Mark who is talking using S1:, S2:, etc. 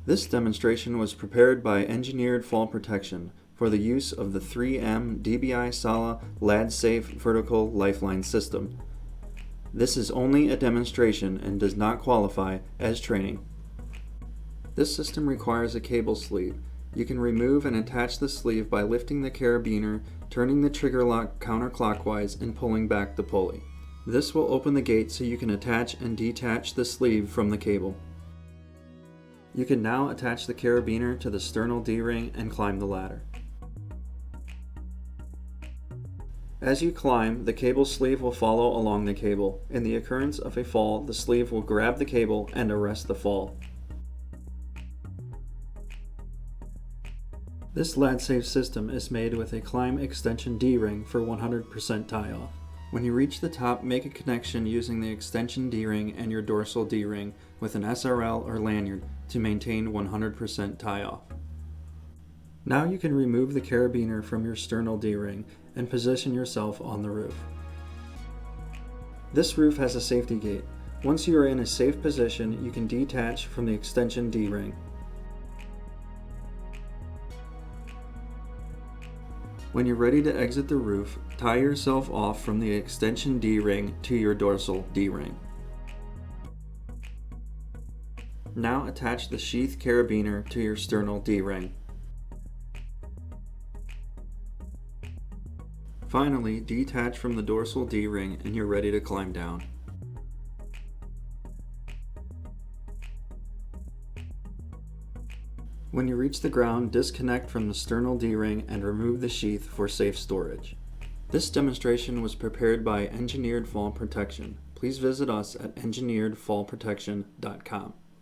S1: This demonstration was prepared by Engineered Fall Protection for the use of the 3M DBI-SALA Lad-Saf vertical Lifeline system. This is only a demonstration and does not qualify as training. This system requires a cable sleeve. You can remove and attach the sleeve by lifting the carabiner, turning the trigger lock counterclockwise, and pulling back the pulley. This will open the gate so you can attach and detach the sleeve from the cable. You can now attach the carabiner to the sternal D-ring and climb the ladder. As you climb, the cable sleeve will follow along the cable. In the occurrence of a fall, the sleeve will grab the cable and arrest the fall. This Lad-Saf system is made with a climb extension D-ring for 100% tie-off. When you reach the top, make a connection using the extension D-ring and your dorsal D-ring with an SRL or lanyard to maintain 100% tie-off. Now you can remove the carabiner from your sternal D-ring and position yourself on the roof. This roof has a safety gate. Once you are in a safe position, you can detach from the extension D-ring. When you're ready to exit the roof, tie yourself off from the extension D-ring to your dorsal D-ring. Now attach the sheath carabiner to your sternal D-ring. Finally, detach from the dorsal D-ring and you're ready to climb down. When you reach the ground, disconnect from the sternal D-ring and remove the sheath for safe storage. This demonstration was prepared by Engineered Fall Protection. Please visit us at engineeredfallprotection.com.